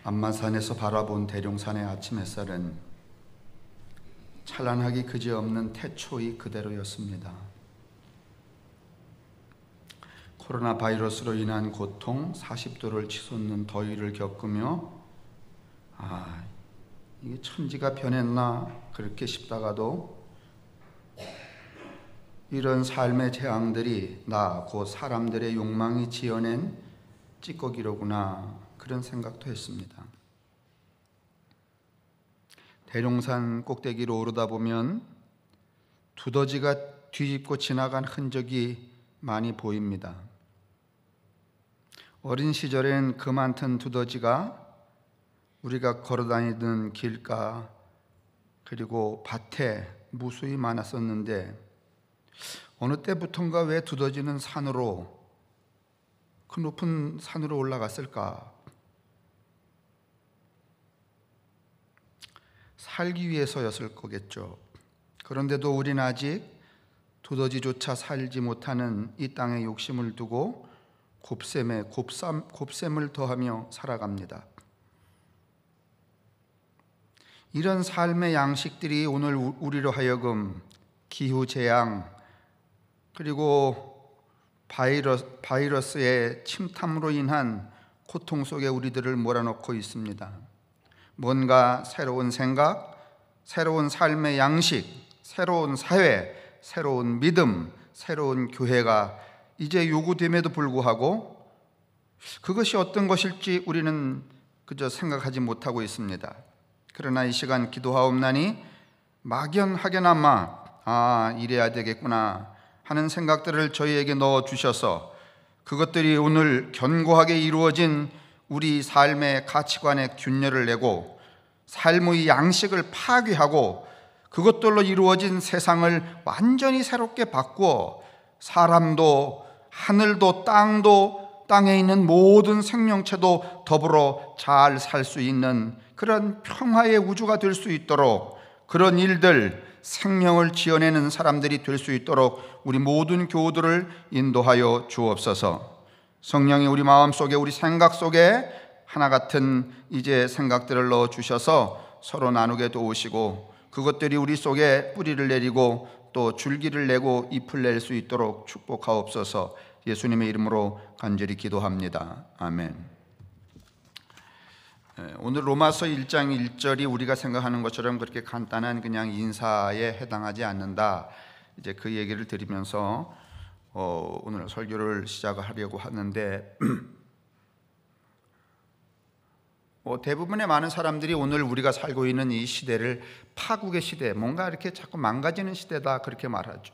안마산에서 바라본 대룡산의 아침 햇살은 찬란하기 그지없는 태초의 그대로였습니다. 코로나 바이러스로 인한 고통, 40도를 치솟는 더위를 겪으며 이게 천지가 변했나 그렇게 싶다가도 이런 삶의 재앙들이 나 곧 사람들의 욕망이 지어낸 찌꺼기로구나 그런 생각도 했습니다. 대룡산 꼭대기로 오르다 보면 두더지가 뒤집고 지나간 흔적이 많이 보입니다. 어린 시절엔 그 많던 두더지가 우리가 걸어다니던 길가 그리고 밭에 무수히 많았었는데 어느 때부턴가 왜 두더지는 산으로 그 높은 산으로 올라갔을까? 살기 위해서였을 거겠죠. 그런데도 우리는 아직 두더지조차 살지 못하는 이 땅에 욕심을 두고 곱셈을 더하며 살아갑니다. 이런 삶의 양식들이 오늘 우리로 하여금 기후재앙 그리고 바이러스의 침탐으로 인한 고통 속에 우리들을 몰아넣고 있습니다. 뭔가 새로운 생각, 새로운 삶의 양식, 새로운 사회, 새로운 믿음, 새로운 교회가 이제 요구됨에도 불구하고 그것이 어떤 것일지 우리는 그저 생각하지 못하고 있습니다. 그러나 이 시간 기도하옵나니 막연하게나마 이래야 되겠구나 하는 생각들을 저희에게 넣어주셔서 그것들이 오늘 견고하게 이루어진 우리 삶의 가치관에 균열을 내고 삶의 양식을 파괴하고 그것들로 이루어진 세상을 완전히 새롭게 바꾸어 사람도 하늘도 땅도 땅에 있는 모든 생명체도 더불어 잘 살 수 있는 그런 평화의 우주가 될 수 있도록 그런 일들 생명을 지어내는 사람들이 될 수 있도록 우리 모든 교우들을 인도하여 주옵소서. 성령이 우리 마음속에 우리 생각 속에 하나 같은 이제 생각들을 넣어주셔서 서로 나누게 도우시고 그것들이 우리 속에 뿌리를 내리고 또 줄기를 내고 잎을 낼 수 있도록 축복하옵소서. 예수님의 이름으로 간절히 기도합니다. 아멘. 오늘 로마서 1장 1절이 우리가 생각하는 것처럼 그렇게 간단한 그냥 인사에 해당하지 않는다. 이제 그 얘기를 드리면서 오늘 설교를 시작하려고 하는데 대부분의 많은 사람들이 오늘 우리가 살고 있는 이 시대를 파국의 시대, 뭔가 이렇게 자꾸 망가지는 시대다 그렇게 말하죠.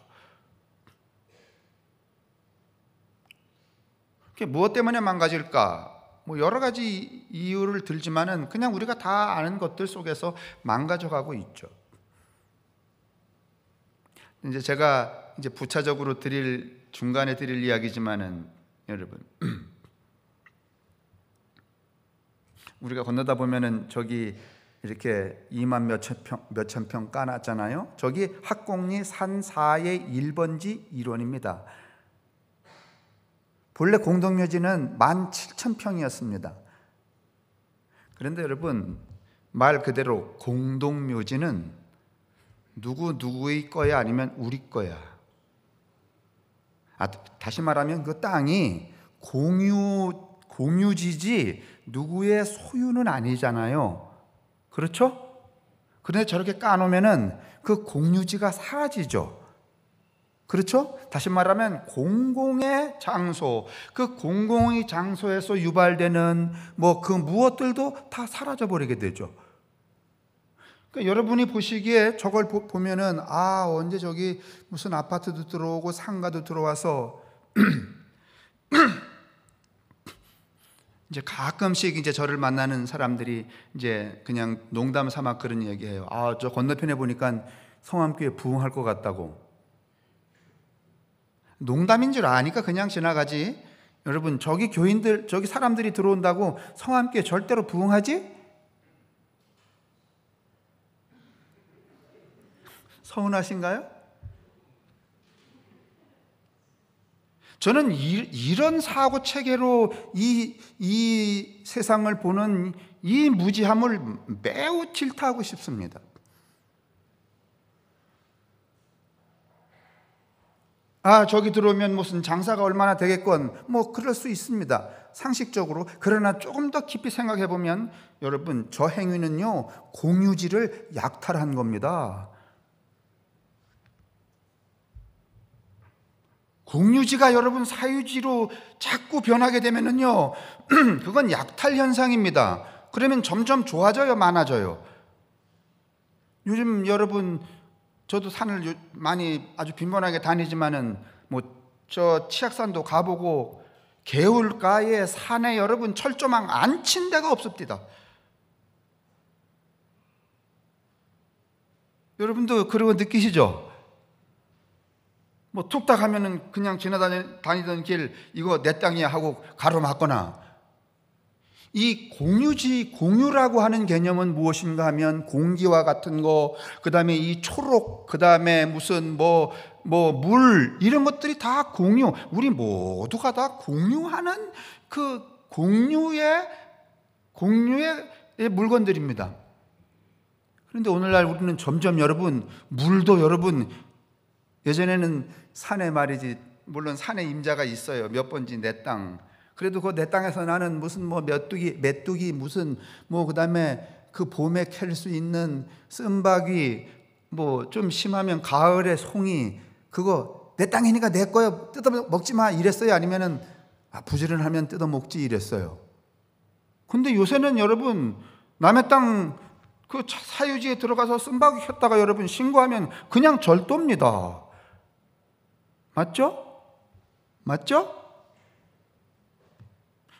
그게 무엇 때문에 망가질까? 여러 가지 이유를 들지만은 그냥 우리가 다 아는 것들 속에서 망가져가고 있죠. 이제 제가 부차적으로 중간에 드릴 이야기지만은 여러분 우리가 건너다 보면은 저기 이렇게 2만 몇천 평 까놨잖아요. 저기 학공리 산4의 1번지 1원입니다. 본래 공동묘지는 17,000평이었습니다. 그런데 여러분 말 그대로 공동묘지는 누구의 거야 아니면 우리 거야. 다시 말하면 그 땅이 공유지지 누구의 소유는 아니잖아요. 그렇죠? 그런데 저렇게 까놓으면은 그 공유지가 사라지죠. 그렇죠? 다시 말하면 공공의 장소, 그 공공의 장소에서 유발되는 그 무엇들도 다 사라져 버리게 되죠. 그러니까 여러분이 보시기에 저걸 보면은 언제 저기 무슨 아파트도 들어오고 상가도 들어와서 이제 가끔씩 이제 저를 만나는 사람들이 이제 그냥 농담 삼아 그런 얘기해요. 저 건너편에 보니까 성암교회 부흥할 것 같다고. 농담인 줄 아니까 그냥 지나가지. 여러분 저기 교인들 저기 사람들이 들어온다고 성함교회 절대로 부흥하지? 서운하신가요? 저는 이런 사고 체계로 이 세상을 보는 이 무지함을 매우 질타하고 싶습니다. 저기 들어오면 무슨 장사가 얼마나 되겠건, 그럴 수 있습니다, 상식적으로. 그러나 조금 더 깊이 생각해 보면 여러분, 저 행위는요, 공유지를 약탈한 겁니다. 공유지가 여러분 사유지로 자꾸 변하게 되면은요, 그건 약탈 현상입니다. 그러면 점점 좋아져요, 많아져요? 요즘 여러분, 저도 산을 많이 아주 빈번하게 다니지만은 저 치악산도 가보고 개울가에 산에 여러분 철조망 안 친 데가 없습니다. 여러분도 그러고 느끼시죠? 툭딱 하면은 그냥 지나다니던 길 이거 내 땅이야 하고 가로막거나. 이 공유라고 하는 개념은 무엇인가 하면 공기와 같은 거, 그 다음에 이 초록, 그 다음에 무슨 물, 이런 것들이 다 공유. 우리 모두가 다 공유하는 그 공유의 물건들입니다. 그런데 오늘날 우리는 점점 여러분, 물도 여러분, 예전에는 산에 말이지, 물론 산에 임자가 있어요. 몇 번지 내 땅. 그래도 그 내 땅에서 나는 무슨 메뚜기 무슨 그다음에 그 봄에 캘 수 있는 쓴바귀, 좀 심하면 가을에 송이, 그거 내 땅이니까 내 거야, 뜯어 먹지 마 이랬어요? 아니면은 부지런하면 뜯어 먹지 이랬어요? 근데 요새는 여러분, 남의 땅 그 사유지에 들어가서 쓴바귀 켰다가 여러분 신고하면 그냥 절도입니다. 맞죠?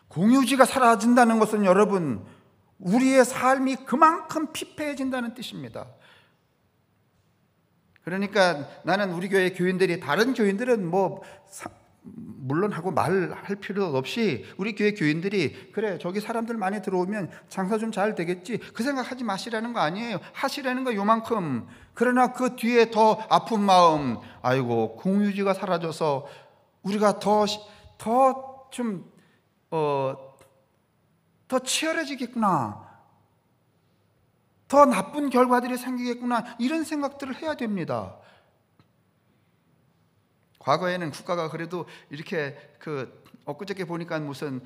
공유지가 사라진다는 것은 여러분, 우리의 삶이 그만큼 피폐해진다는 뜻입니다. 그러니까 나는 우리 교회 교인들이, 다른 교인들은 물론 하고 말할 필요 없이 우리 교회 교인들이 그래 저기 사람들 많이 들어오면 장사 좀 잘 되겠지, 그 생각하지 마시라는 거 아니에요. 하시라는 거 요만큼. 그러나 그 뒤에 더 아픈 마음, 아이고 공유지가 사라져서 우리가 더 치열해지겠구나, 더 나쁜 결과들이 생기겠구나, 이런 생각들을 해야 됩니다. 과거에는 국가가 그래도 이렇게 엊그저께 보니까 무슨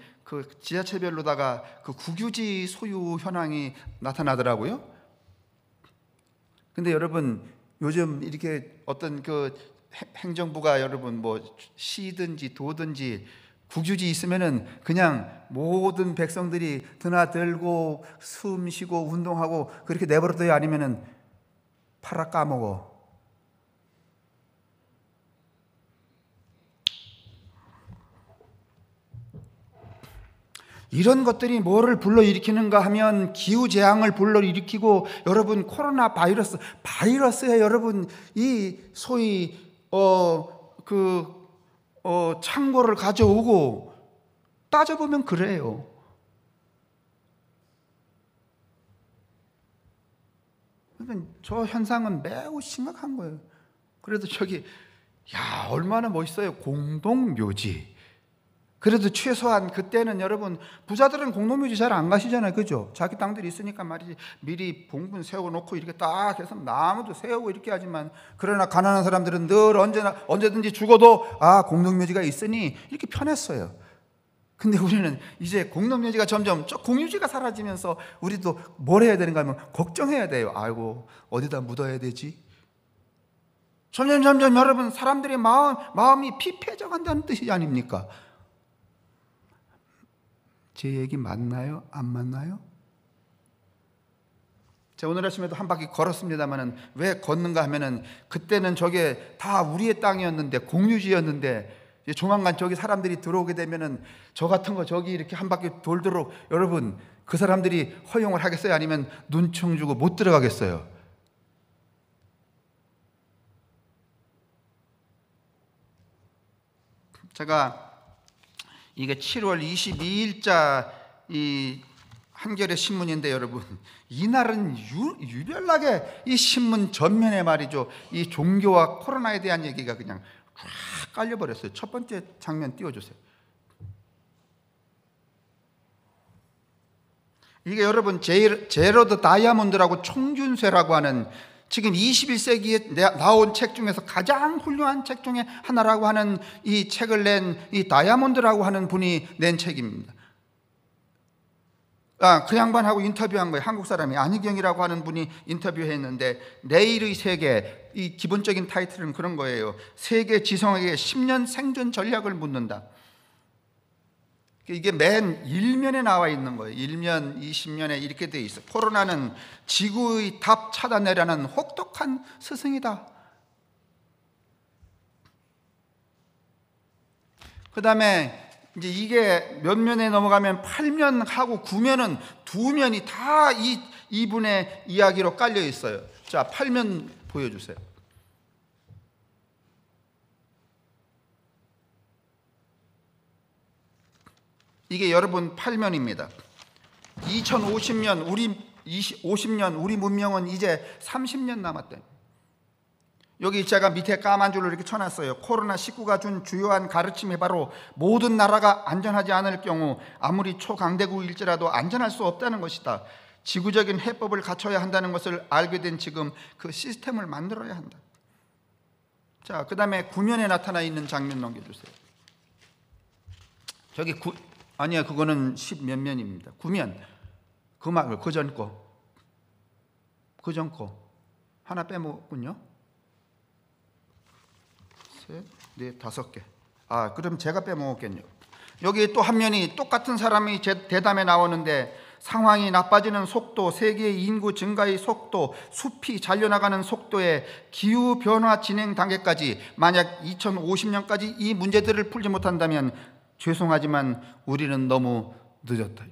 지자체별로다가 국유지 소유 현황이 나타나더라고요. 근데 여러분, 요즘 이렇게 어떤 행정부가 여러분 시든지 도든지 국유지 있으면은 그냥 모든 백성들이 드나들고 숨 쉬고 운동하고 그렇게 내버려둬요? 아니면은 팔아 까먹어? 이런 것들이 뭐를 불러일으키는가 하면 기후재앙을 불러일으키고, 여러분 코로나 바이러스에 여러분 이 소위 창고를 가져오고, 따져보면 그래요. 저 현상은 매우 심각한 거예요. 그래도 얼마나 멋있어요. 공동묘지. 그래도 최소한 그때는 여러분, 부자들은 공동묘지 잘 안 가시잖아요, 그죠? 자기 땅들이 있으니까 말이지, 미리 봉분 세워놓고 이렇게 딱 해서 나무도 세우고 이렇게 하지만, 그러나 가난한 사람들은 늘 언제든지 죽어도 공동묘지가 있으니 이렇게 편했어요. 근데 우리는 이제 공동묘지가 점점 공유지가 사라지면서 우리도 뭘 해야 되는가 하면 걱정해야 돼요. 아이고 어디다 묻어야 되지? 점점 여러분, 사람들의 마음이 피폐해져 간다는 뜻이 아닙니까? 제 얘기 맞나요? 안 맞나요? 제가 오늘 아침에도 한 바퀴 걸었습니다만은, 왜 걷는가 하면은, 그때는 저게 다 우리의 땅이었는데, 공유지였는데, 조만간 저기 사람들이 들어오게 되면은 저 같은 거 저기 이렇게 한 바퀴 돌도록 여러분, 그 사람들이 허용을 하겠어요? 아니면 눈총 주고 못 들어가겠어요? 제가 이게 7월 22일자 이 한겨레 신문인데, 여러분 이날은 유별나게 이 신문 전면에 말이죠, 이 종교와 코로나에 대한 얘기가 그냥 쫙 깔려버렸어요. 첫 번째 장면 띄워주세요. 이게 여러분 제로드 다이아몬드라고 총균쇠라고 하는 지금 21세기에 나온 책 중에서 가장 훌륭한 책 중에 하나라고 하는 이 책을 낸 이 다이아몬드라고 하는 분이 낸 책입니다. 그 양반하고 인터뷰한 거예요. 한국 사람이 안희경이라고 하는 분이 인터뷰했는데 내일의 세계, 이 기본적인 타이틀은 그런 거예요. 세계 지성에게 10년 생존 전략을 묻는다. 이게 맨 1면에 나와 있는 거예요. 1면, 20면에 이렇게 돼 있어요. 코로나는 지구의 답 찾아내라는 혹독한 스승이다. 그 다음에 이제 이게 몇 면에 넘어가면 8면하고 9면은 두 면이 다 이분의 이야기로 깔려 있어요. 자, 8면 보여주세요. 이게 여러분 8면입니다. 2050년 우리 문명은 이제 30년 남았대. 여기 제가 밑에 까만 줄로 이렇게 쳐놨어요. 코로나19가 준 주요한 가르침이 바로 모든 나라가 안전하지 않을 경우 아무리 초강대국일지라도 안전할 수 없다는 것이다. 지구적인 해법을 갖춰야 한다는 것을 알게 된 지금 그 시스템을 만들어야 한다. 자, 그 다음에 9면에 나타나 있는 장면 넘겨주세요. 저기 아니야, 그거는 10 몇 면입니다. 9면. 그 말고 그 전 거. 그 전 거. 하나 빼먹군요. 셋, 넷, 5개. 그럼 제가 빼먹었겠네요. 여기 또 한 면이 똑같은 사람이 대담에 나오는데 상황이 나빠지는 속도, 세계의 인구 증가의 속도, 숲이 잘려나가는 속도의 기후변화 진행 단계까지 만약 2050년까지 이 문제들을 풀지 못한다면 죄송하지만 우리는 너무 늦었다.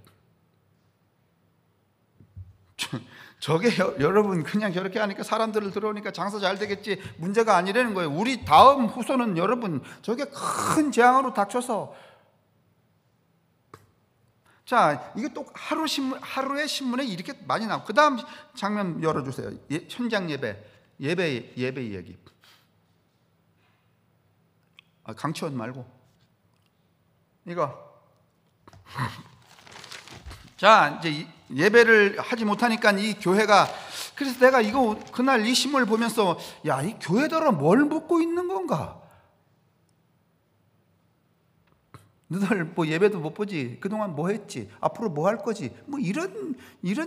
저게 여러분 그냥 저렇게 하니까 사람들을 들어오니까 장사 잘 되겠지 문제가 아니라는 거예요. 우리 다음 후손은 여러분 저게 큰 재앙으로 닥쳐서 자, 이게 또 하루의 신문에 이렇게 많이 나오고 그 다음 장면 열어주세요. 현장 예배 이야기. 강치원 말고 이거. 자, 이제 예배를 하지 못하니까 이 교회가, 그래서 내가 이거 그날 이 신문을 보면서 야, 이 교회들은 뭘 묻고 있는 건가? 너들 뭐 예배도 못 보지? 그동안 뭐 했지? 앞으로 뭐 할 거지? 뭐 이런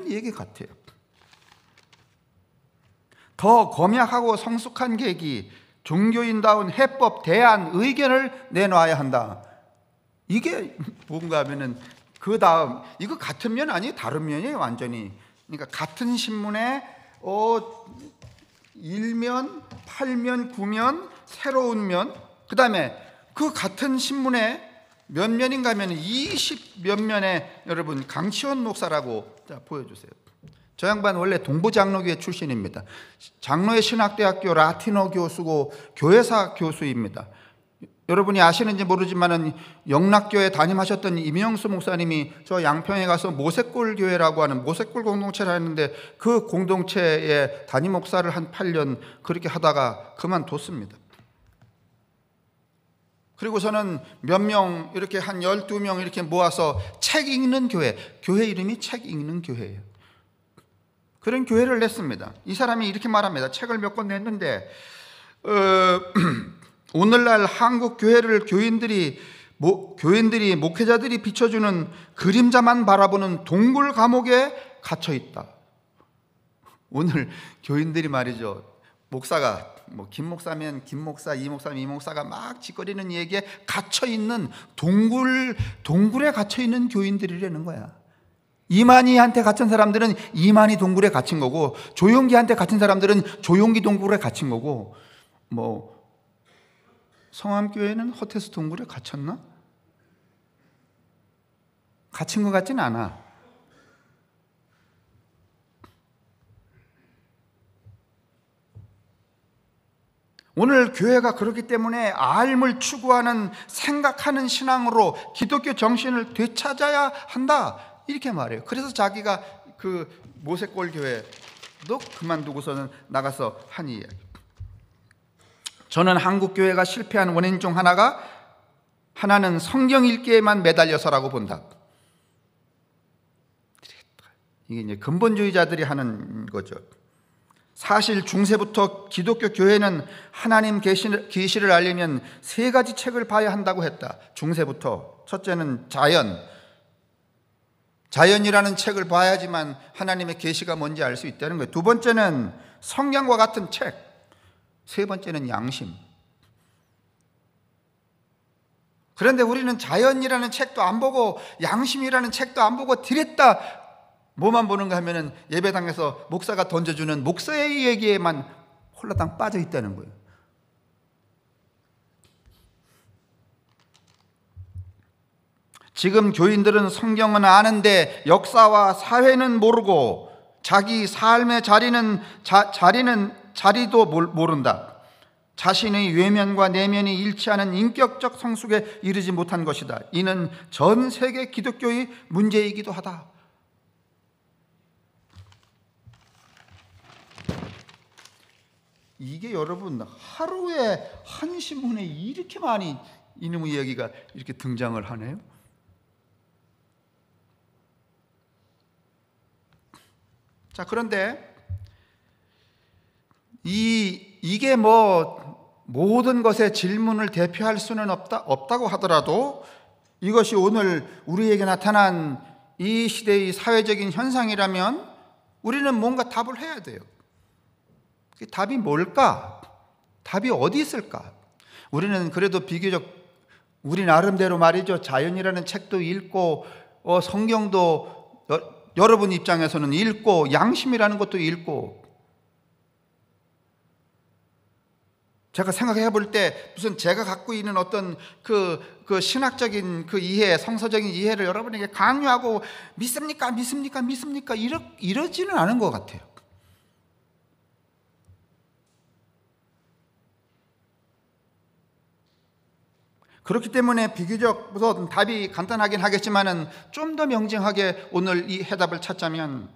얘기 같아요. 더 검약하고 성숙한 계기, 종교인다운 해법, 대안, 의견을 내놔야 한다. 이게 뭔가 하면은 그 다음 이거 같은 면 아니에요? 다른 면이에요 완전히. 그러니까 같은 신문에 1면, 8면, 9면, 새로운 면, 그 다음에 그 같은 신문에 몇 면인가 하면 20 몇 면에 여러분 강치원 목사라고. 자, 보여주세요. 저 양반 원래 동부장로교회 출신입니다. 장로의 신학대학교 라틴어 교수고 교회사 교수입니다. 여러분이 아시는지 모르지만은 영락교회 담임하셨던 이명수 목사님이 저 양평에 가서 모색골 교회라고 하는 모색골 공동체를 했는데 그 공동체의 담임 목사를 한 8년 그렇게 하다가 그만뒀습니다. 그리고서는 몇 명 이렇게 한 12명 이렇게 모아서 책 읽는 교회 이름이 책 읽는 교회예요. 그런 교회를 냈습니다. 이 사람이 이렇게 말합니다. 책을 몇 권 냈는데 오늘날 한국 교회를 교인들이 목회자들이 비춰주는 그림자만 바라보는 동굴 감옥에 갇혀 있다. 오늘 교인들이 말이죠. 목사가 김 목사면 김 목사, 이 목사면 이 목사가 막 짓거리는 얘기에 갇혀 있는 동굴에 갇혀 있는 교인들이라는 거야. 이만희한테 갇힌 사람들은 이만희 동굴에 갇힌 거고, 조용기한테 갇힌 사람들은 조용기 동굴에 갇힌 거고, 성암교회는 호테스 동굴에 갇혔나? 갇힌 것 같진 않아. 오늘 교회가 그렇기 때문에 알을 추구하는 생각하는 신앙으로 기독교 정신을 되찾아야 한다 이렇게 말해요. 그래서 자기가 그 모색골 교회도 그만두고서는 나가서 한 이야기. 저는 한국 교회가 실패한 원인 중 하나는 성경 읽기에만 매달려서라고 본다. 이게 이제 근본주의자들이 하는 거죠. 사실 중세부터 기독교 교회는 하나님 계시를 알려면 세 가지 책을 봐야 한다고 했다. 중세부터. 첫째는 자연이라는 책을 봐야지만 하나님의 계시가 뭔지 알 수 있다는 거예요. 두 번째는 성경과 같은 책. 세 번째는 양심. 그런데 우리는 자연이라는 책도 안 보고 양심이라는 책도 안 보고 디랬다 뭐만 보는가 하면은 예배당에서 목사가 던져주는 목사의 얘기에만 홀라당 빠져 있다는 거예요. 지금 교인들은 성경은 아는데 역사와 사회는 모르고 자기 삶의 자리도 모른다. 자신의 외면과 내면이 일치하는 인격적 성숙에 이르지 못한 것이다. 이는 전 세계 기독교의 문제이기도 하다. 이게 여러분 하루에 한 신문에 이렇게 많이 이놈의 이야기가 이렇게 등장을 하네요. 자, 그런데 이게 모든 것의 질문을 대표할 수는 없다고 하더라도 이것이 오늘 우리에게 나타난 이 시대의 사회적인 현상이라면 우리는 뭔가 답을 해야 돼요. 답이 뭘까? 답이 어디 있을까? 우리는 그래도 비교적 우리 나름대로 말이죠. 자연이라는 책도 읽고 성경도 여러분 입장에서는 읽고 양심이라는 것도 읽고 제가 생각해 볼 때 무슨 제가 갖고 있는 어떤 그 신학적인 그 이해, 성서적인 이해를 여러분에게 강요하고 믿습니까? 이러지는 않은 것 같아요. 그렇기 때문에 비교적 우선 답이 간단하긴 하겠지만은 좀 더 명징하게 오늘 이 해답을 찾자면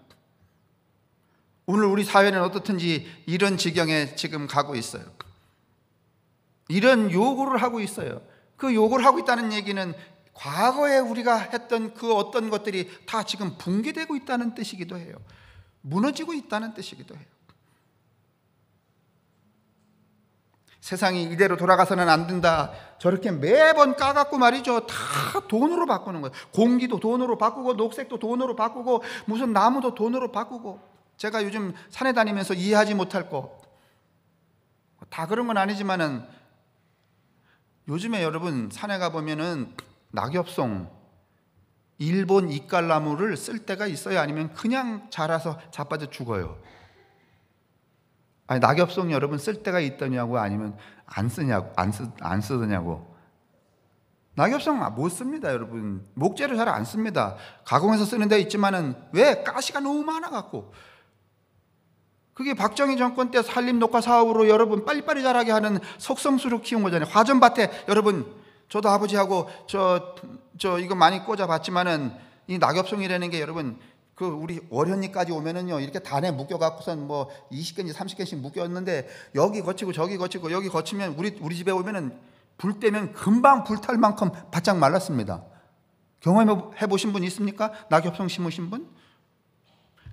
오늘 우리 사회는 어떻든지 이런 지경에 지금 가고 있어요. 이런 요구를 하고 있어요. 그 요구를 하고 있다는 얘기는 과거에 우리가 했던 그 어떤 것들이 다 지금 붕괴되고 있다는 뜻이기도 해요. 무너지고 있다는 뜻이기도 해요. 세상이 이대로 돌아가서는 안 된다. 저렇게 매번 까갖고 말이죠. 다 돈으로 바꾸는 거예요. 공기도 돈으로 바꾸고 녹색도 돈으로 바꾸고 무슨 나무도 돈으로 바꾸고 제가 요즘 산에 다니면서 이해하지 못할 거 다 그런 건 아니지만은 요즘에 여러분 산에 가보면은 낙엽송 일본 이깔나무를 쓸 때가 있어요? 아니면 그냥 자라서 자빠져 죽어요? 아니 낙엽송 여러분 쓸 때가 있더냐고 아니면 안 쓰느냐고. 낙엽송 못 씁니다 여러분. 목재를 잘 안 씁니다. 가공해서 쓰는 데 있지만은 왜? 가시가 너무 많아갖고. 그게 박정희 정권 때 산림녹화 사업으로 여러분 빨리빨리 자라게 하는 속성수로 키운 거잖아요. 화전밭에 여러분 저도 아버지하고 저 이거 많이 꽂아봤지만은 이 낙엽송이라는 게 여러분 그 우리 월현리까지 오면은요 이렇게 단에 묶여갖고선 뭐 20개인지 30개씩 묶였는데 여기 거치고 저기 거치고 여기 거치면 우리 집에 오면은 불 때면 금방 불탈 만큼 바짝 말랐습니다. 경험해 보신 분 있습니까? 낙엽송 심으신 분?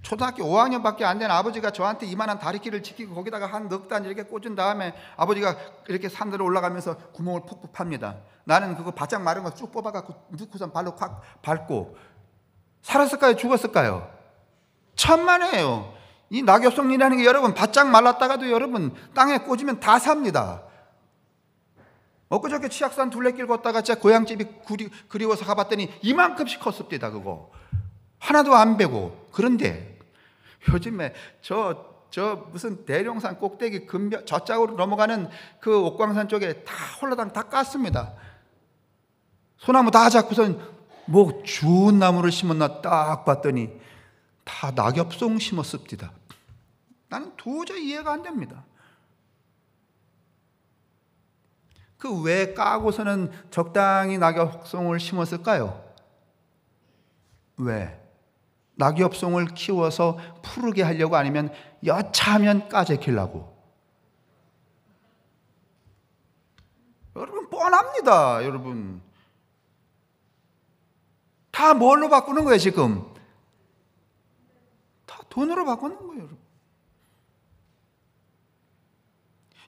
초등학교 5학년밖에 안 된 아버지가 저한테 이만한 다리끼를 지키고 거기다가 한 넉 단 이렇게 꽂은 다음에 아버지가 이렇게 산들을 올라가면서 구멍을 푹푹 팝니다. 나는 그거 바짝 마른 거 쭉 뽑아갖고 넣고선 발로 콱 밟고 살았을까요? 죽었을까요? 천만에요. 이 낙엽송이라는 게 여러분 바짝 말랐다가도 여러분 땅에 꽂으면 다 삽니다. 엊그저께 치악산 둘레길 걷다가 제 고향집이 그리워서 가봤더니 이만큼씩 컸습니다. 그거 하나도 안 베고. 그런데 요즘에 저 무슨 대룡산 꼭대기 저쪽으로 넘어가는 그 옥광산 쪽에 다 홀라당 다 깠습니다. 소나무 다 잡고선 뭐 주운 나무를 심었나 딱 봤더니 다 낙엽송 심었습니다. 나는 도저히 이해가 안 됩니다. 그 왜 까고서는 적당히 낙엽송을 심었을까요? 왜? 낙엽송을 키워서 푸르게 하려고 아니면 여차하면 까재키려고. 뻔합니다, 여러분. 다 뭘로 바꾸는 거예요, 지금? 다 돈으로 바꾸는 거예요, 여러분.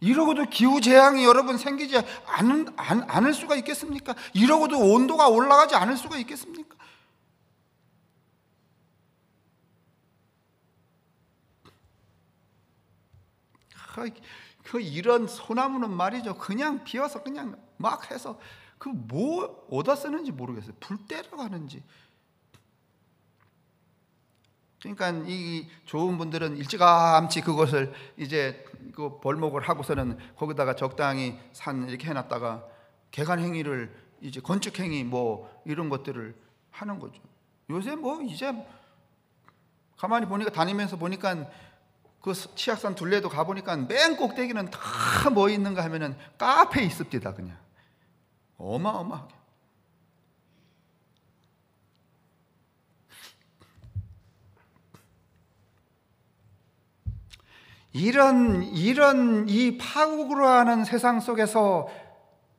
이러고도 기후재앙이 여러분 생기지 않을 수가 있겠습니까? 이러고도 온도가 올라가지 않을 수가 있겠습니까? 이런 소나무는 말이죠, 그냥 비워서 그냥 막 해서 그 뭐 어디다 쓰는지 모르겠어요. 불 때려 가는지. 그러니까 이 좋은 분들은 일찌감치 그것을 이제 그 벌목을 하고서는 거기다가 적당히 산 이렇게 해놨다가 개간 행위를 이제 건축 행위 뭐 이런 것들을 하는 거죠. 요새 뭐 이제 가만히 보니까 다니면서 보니까 그 치악산 둘레도 가보니까 맨 꼭대기는 다 뭐 있는가 하면은 카페 있습니다. 그냥 어마어마하게. 이런 이 파국으로 하는 세상 속에서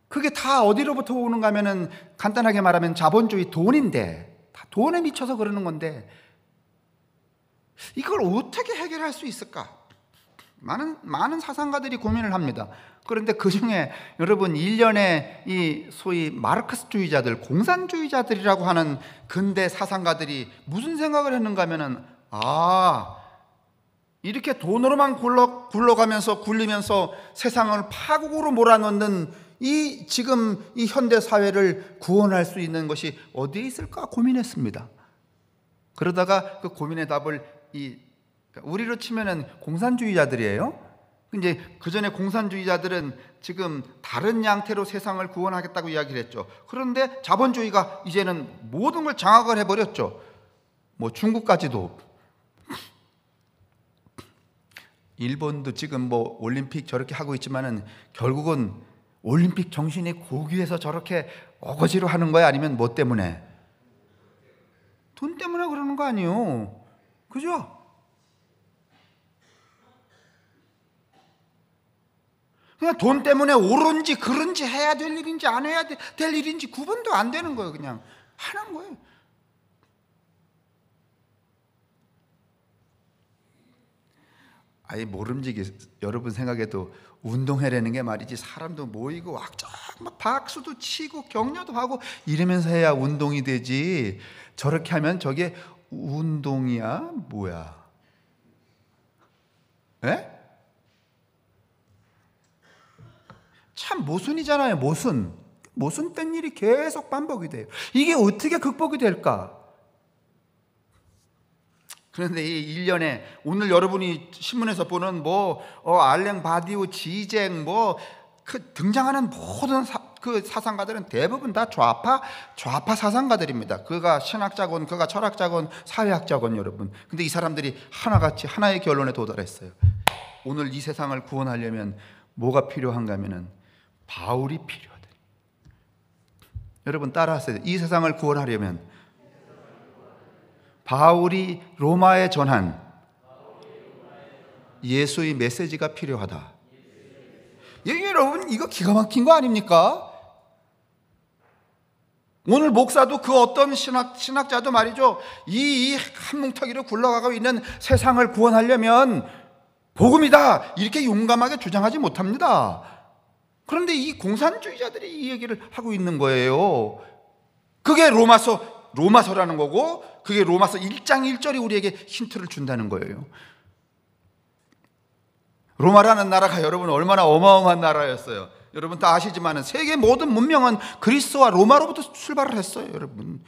그게 다 어디로부터 오는가 하면은 간단하게 말하면 자본주의 돈인데, 다 돈에 미쳐서 그러는 건데 이걸 어떻게 해결할 수 있을까? 많은 사상가들이 고민을 합니다. 그런데 그 중에 여러분 일련의 이 소위 마르크스주의자들, 공산주의자들이라고 하는 근대 사상가들이 무슨 생각을 했는가 하면은 이렇게 돈으로만 굴러가면서 굴리면서 세상을 파국으로 몰아넣는 이 지금 이 현대 사회를 구원할 수 있는 것이 어디에 있을까 고민했습니다. 그러다가 그 고민의 답을 우리로 치면은 공산주의자들이에요. 이제 그 전에 공산주의자들은 지금 다른 양태로 세상을 구원하겠다고 이야기를 했죠. 그런데 자본주의가 이제는 모든 걸 장악을 해버렸죠. 뭐 중국까지도. 일본도 지금 뭐 올림픽 저렇게 하고 있지만은 결국은 올림픽 정신이 고귀해서 저렇게 어거지로 하는 거야? 아니면 뭐 때문에? 돈 때문에 그러는 거 아니에요. 그죠? 그냥 돈 때문에 옳은지 그른지 해야 될 일인지 안 해야 될 일인지 구분도 안 되는 거예요. 그냥 하는 거예요. 아예 모름지기 여러분 생각해도 운동회라는 게 말이지 사람도 모이고 왁쫙 막 박수도 치고 격려도 하고 이러면서 해야 운동이 되지, 저렇게 하면 저게 운동이야 뭐야? 에? 참 모순이잖아요. 모순 뺀 일이 계속 반복이 돼요. 이게 어떻게 극복이 될까? 그런데 이 일련에 오늘 여러분이 신문에서 보는 알랭 바디우, 지쟁 그 등장하는 모든 그 사상가들은 대부분 다 좌파 사상가들입니다. 그가 신학자건 그가 철학자건 사회학자건 여러분. 근데 이 사람들이 하나같이 하나의 결론에 도달했어요. 오늘 이 세상을 구원하려면 뭐가 필요한가 하면은 바울이 필요하다. 여러분 따라하세요. 이 세상을 구원하려면 바울이 로마에 전한 예수의 메시지가 필요하다. 여러분 이거 기가 막힌 거 아닙니까? 오늘 목사도 그 어떤 신학자도 말이죠, 이 한뭉터기로 굴러가고 있는 세상을 구원하려면 복음이다 이렇게 용감하게 주장하지 못합니다. 그런데 이 공산주의자들이 이 얘기를 하고 있는 거예요. 그게 로마서라는 거고, 그게 로마서 1장 1절이 우리에게 힌트를 준다는 거예요. 로마라는 나라가 여러분 얼마나 어마어마한 나라였어요. 여러분 다 아시지만 세계 모든 문명은 그리스와 로마로부터 출발을 했어요. 여러분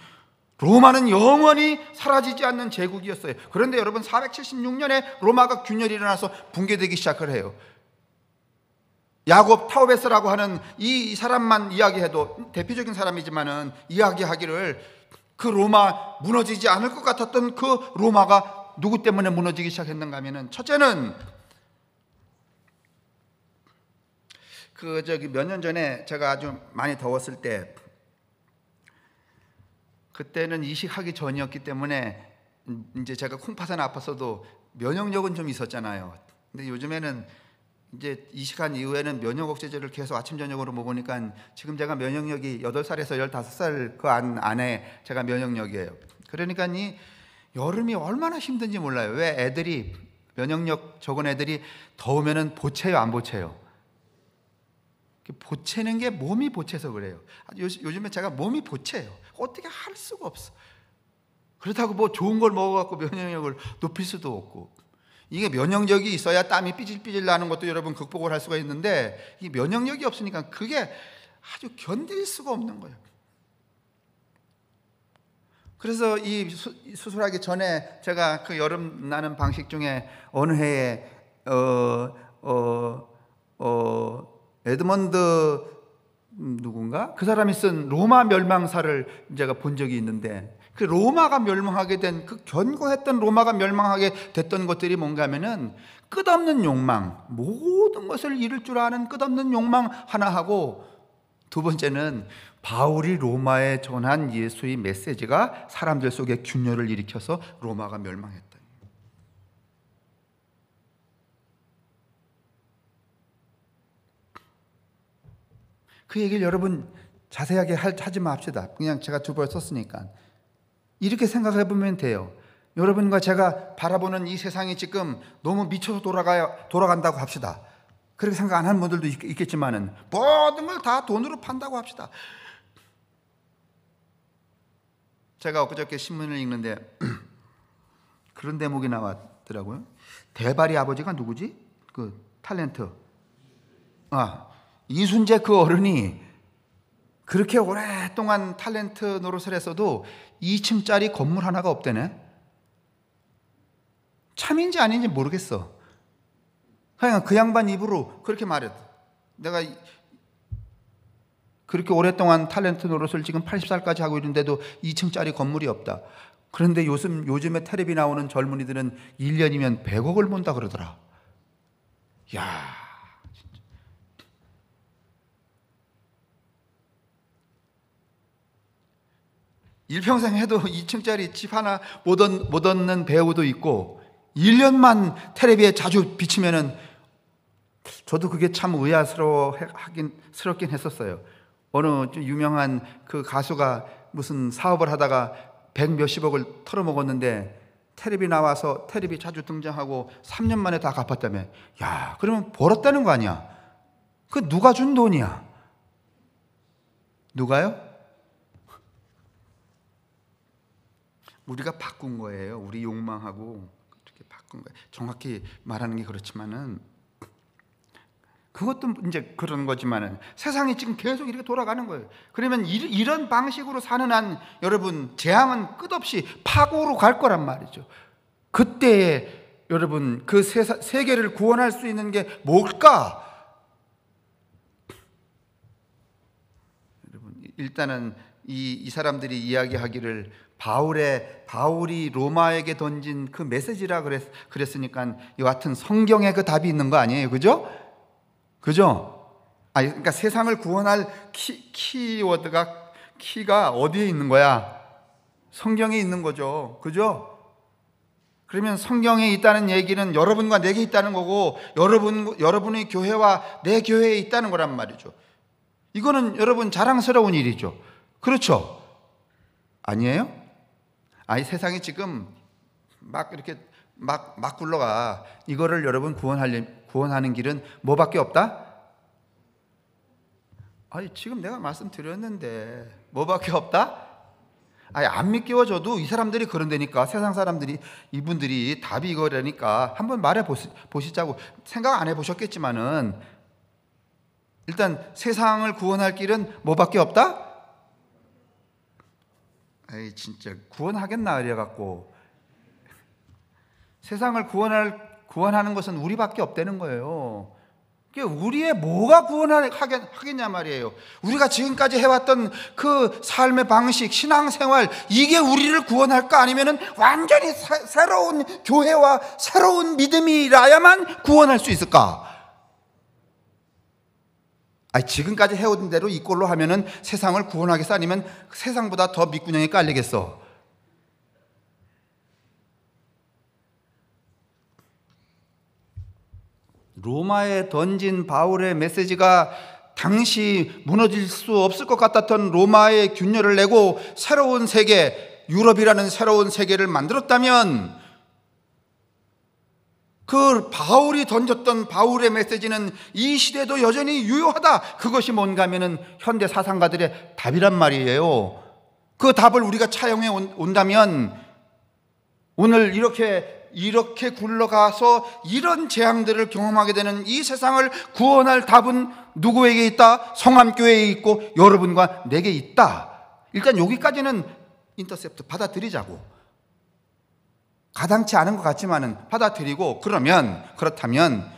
로마는 영원히 사라지지 않는 제국이었어요. 그런데 여러분 476년에 로마가 균열이 일어나서 붕괴되기 시작을 해요. 야곱 타우베스라고 하는 이 사람만 이야기해도 대표적인 사람이지만은 이야기하기를 그 로마 무너지지 않을 것 같았던 그 로마가 누구 때문에 무너지기 시작했는가 하면은, 첫째는 몇 년 전에 제가 아주 많이 더웠을 때, 그때는 이식하기 전이었기 때문에 이제 제가 콩팥은 아팠어도 면역력은 좀 있었잖아요. 근데 요즘에는 이제 이 시간 이후에는 면역 억제제를 계속 아침 저녁으로 먹으니까 지금 제가 면역력이 8살에서 15살 그 안에 제가 면역력이에요. 그러니까 이 여름이 얼마나 힘든지 몰라요. 왜 애들이 면역력 적은 애들이 더우면은 보채요, 안 보채요? 보채는 게 몸이 보채서 그래요. 요즘에 제가 몸이 보채요. 어떻게 할 수가 없어. 그렇다고 뭐 좋은 걸 먹어갖고 면역력을 높일 수도 없고. 이게 면역력이 있어야 땀이 삐질삐질 나는 것도 여러분 극복을 할 수가 있는데, 이 면역력이 없으니까 그게 아주 견딜 수가 없는 거예요. 그래서 이 수술하기 전에 제가 그 여름 나는 방식 중에 어느 해에 에드먼드 누군가 그 사람이 쓴 로마 멸망사를 제가 본 적이 있는데, 그 로마가 멸망하게 된 그 견고했던 로마가 멸망하게 됐던 것들이 뭔가 하면은 끝없는 욕망, 모든 것을 이룰 줄 아는 끝없는 욕망 하나 하고, 두 번째는 바울이 로마에 전한 예수의 메시지가 사람들 속에 균열을 일으켜서 로마가 멸망했다. 그 얘기를 여러분 자세하게 하지 맙시다. 그냥 제가 두 번 썼으니까. 이렇게 생각해 보면 돼요. 여러분과 제가 바라보는 이 세상이 지금 너무 미쳐서 돌아간다고 합시다. 그렇게 생각 안 하는 분들도 있겠지만은 모든 걸 다 돈으로 판다고 합시다. 제가 엊그저께 신문을 읽는데 그런 대목이 나왔더라고요. 대발이 아버지가 누구지? 그 탤런트. 이순재 그 어른이 그렇게 오랫동안 탤런트 노릇을 했어도 2층짜리 건물 하나가 없대네. 참인지 아닌지 모르겠어. 그냥 그 양반 입으로 그렇게 말했다. 내가 그렇게 오랫동안 탤런트 노릇을 지금 80살까지 하고 있는데도 2층짜리 건물이 없다. 그런데 요즘에 텔레비 나오는 젊은이들은 1년이면 100억을 번다 그러더라. 야, 일평생 해도 2층짜리 집 하나 못 얻는 배우도 있고 1년만 텔레비에 자주 비치면은, 저도 그게 참 의아스럽긴 했었어요. 어느 좀 유명한 그 가수가 무슨 사업을 하다가 100 몇십억을 털어먹었는데 텔레비 나와서 텔레비 자주 등장하고 3년 만에 다 갚았다며. 야, 그러면 벌었다는 거 아니야? 그 누가 준 돈이야? 누가요? 우리가 바꾼 거예요. 우리 욕망하고 그렇게 바꾼 거예요. 정확히 말하는 게 그렇지만은, 그것도 이제 그런 거지만은 세상이 지금 계속 이렇게 돌아가는 거예요. 그러면 이런 방식으로 사는 한 여러분 재앙은 끝없이 파고로 갈 거란 말이죠. 그때에 여러분 그 세계를 구원할 수 있는 게 뭘까? 여러분 일단은 이 사람들이 이야기하기를 바울이 로마에게 던진 그 메시지라 그랬으니까 여하튼 성경에 그 답이 있는 거 아니에요, 그죠? 그러니까 세상을 구원할 키가 어디에 있는 거야? 성경에 있는 거죠, 그죠? 그러면 성경에 있다는 얘기는 여러분과 내게 있다는 거고, 여러분의 교회와 내 교회에 있다는 거란 말이죠. 이거는 여러분 자랑스러운 일이죠. 그렇죠? 아니에요? 세상이 지금 막 이렇게 막 굴러가. 이거를 여러분 구원하는 길은 뭐밖에 없다? 지금 내가 말씀드렸는데 뭐밖에 없다? 안 믿겨져도 이 사람들이 그런다니까. 세상 사람들이, 이분들이 답이 이거라니까 한번 말해 보시자고. 생각 안 해보셨겠지만은 일단 세상을 구원할 길은 뭐밖에 없다? 진짜 구원하겠나 이래갖고. 세상을 구원하는 것은 우리밖에 없다는 거예요. 우리의 뭐가 구원하겠냐 말이에요. 우리가 지금까지 해왔던 그 삶의 방식, 신앙생활, 이게 우리를 구원할까? 아니면은 완전히 새로운 교회와 새로운 믿음이라야만 구원할 수 있을까? 지금까지 해오던 대로 이꼴로 하면은 세상을 구원하겠어? 아니면 세상보다 더 밑구녕이 깔리겠어? 로마에 던진 바울의 메시지가 당시 무너질 수 없을 것 같았던 로마의 균열을 내고 새로운 세계, 유럽이라는 새로운 세계를 만들었다면 그 바울이 던졌던 바울의 메시지는 이 시대도 여전히 유효하다. 그것이 뭔가 하면은 현대 사상가들의 답이란 말이에요. 그 답을 우리가 차용해 온다면 오늘 이렇게 굴러가서 이런 재앙들을 경험하게 되는 이 세상을 구원할 답은 누구에게 있다? 성함교회에 있고 여러분과 내게 있다. 일단 여기까지는 인터셉트 받아들이자고. 가당치 않은 것 같지만은 받아들이고, 그렇다면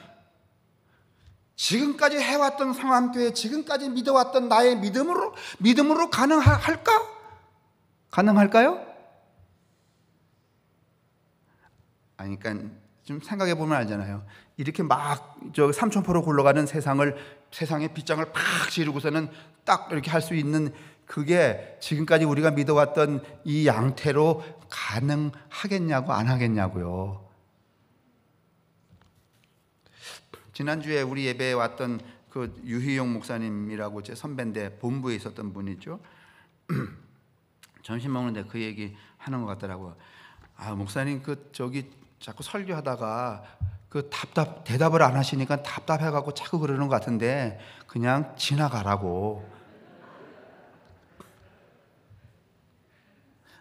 지금까지 해왔던 성함교회, 지금까지 믿어왔던 나의 믿음으로 가능할까? 가능할까요? 아니, 그러니까 좀 생각해 보면 알잖아요. 이렇게 막 삼천포로 굴러가는 세상의 빗장을 팍 지르고서는 딱 이렇게 할 수 있는, 그게 지금까지 우리가 믿어왔던 이 양태로 가능하겠냐고 안 하겠냐고요. 지난주에 우리 예배에 왔던 그 유희용 목사님이라고 제 선배인데 본부에 있었던 분이죠. 점심 먹는데 그 얘기 하는 것 같더라고요. 아, 목사님 자꾸 설교하다가 대답을 안 하시니까 답답해갖고 자꾸 그러는 것 같은데 그냥 지나가라고.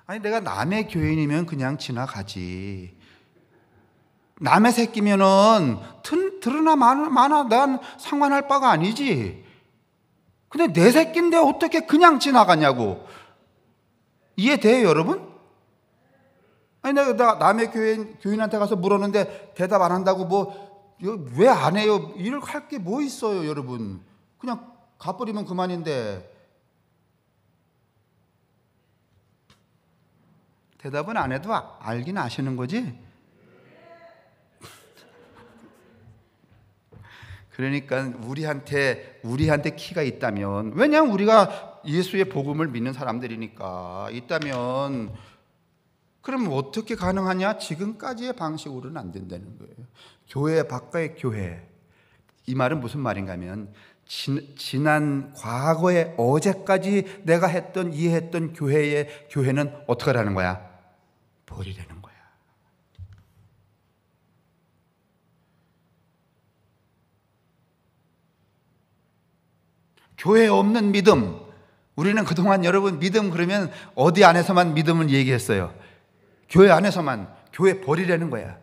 아니, 내가 남의 교인이면 그냥 지나가지. 남의 새끼면은 들으나 마나 난 상관할 바가 아니지. 근데 내 새끼인데 어떻게 그냥 지나가냐고. 이해돼요, 여러분? 아니, 내가 남의 교인한테 가서 물었는데 대답 안 한다고 왜 안 해요? 일을 할 게 뭐 있어요, 여러분? 그냥 가버리면 그만인데. 대답은 안 해도 알긴 아시는 거지? 그러니까 우리한테 키가 있다면, 왜냐하면 우리가 예수의 복음을 믿는 사람들이니까 있다면, 그럼 어떻게 가능하냐? 지금까지의 방식으로는 안 된다는 거예요. 교회 밖의 교회. 이 말은 무슨 말인가 하면 지난 과거에 어제까지 내가 이해했던 교회는 어떻게 하라는 거야? 버리라는 거야. 교회에 없는 믿음. 우리는 그동안 여러분 믿음 그러면 어디 안에서만 믿음을 얘기했어요? 교회 안에서만. 교회 버리라는 거야.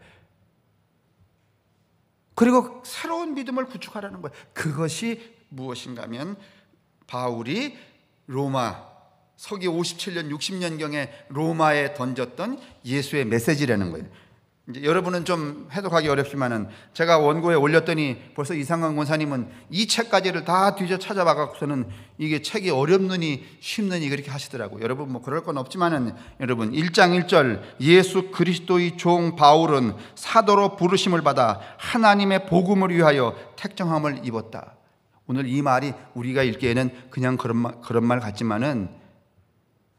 그리고 새로운 믿음을 구축하라는 거야. 그것이 무엇인가 하면 바울이 로마 서기 57년 60년경에 로마에 던졌던 예수의 메시지라는 거예요. 이제 여러분은 좀 해석하기 어렵지만은 제가 원고에 올렸더니 벌써 이상관 권사님은 이 책까지를 다 뒤져 찾아봐 갖고서는 이게 책이 어렵느니 쉽느니 그렇게 하시더라고요. 여러분 뭐 그럴 건 없지만은 여러분 1장 1절 예수 그리스도의 종 바울은 사도로 부르심을 받아 하나님의 복음을 위하여 택정함을 입었다. 오늘 이 말이 우리가 읽기에는 그냥 그런 말 같지만은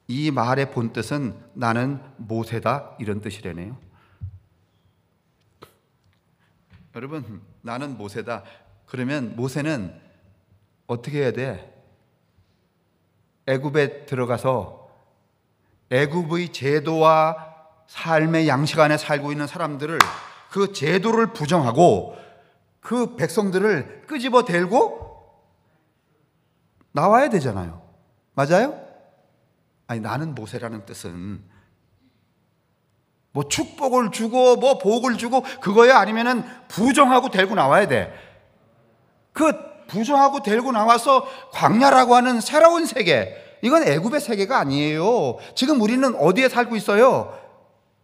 이 말의 본뜻은 나는 모세다 이런 뜻이라네요. 여러분, 나는 모세다. 그러면 모세는 어떻게 해야 돼? 애굽에 들어가서 애굽의 제도와 삶의 양식 안에 살고 있는 사람들을, 그 제도를 부정하고 그 백성들을 끄집어 대고 나와야 되잖아요. 맞아요? 아니, 나는 모세라는 뜻은 뭐 축복을 주고 뭐 복을 주고 그거에 아니면은 부정하고 데리고 나와야 돼. 그 부정하고 데리고 나와서 광야라고 하는 새로운 세계, 이건 애굽의 세계가 아니에요. 지금 우리는 어디에 살고 있어요?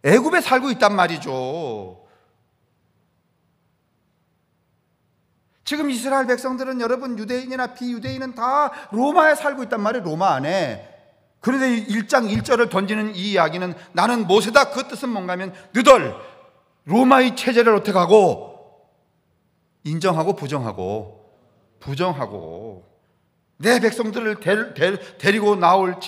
애굽에 살고 있단 말이죠. 지금 이스라엘 백성들은 여러분 유대인이나 비유대인은 다 로마에 살고 있단 말이에요. 로마 안에. 그런데 1장 1절을 던지는 이 이야기는 나는 모세다. 그 뜻은 뭔가 하면 너희들 로마의 체제를 어떻게 하고 인정하고 부정하고 내 백성들을 데리고 나올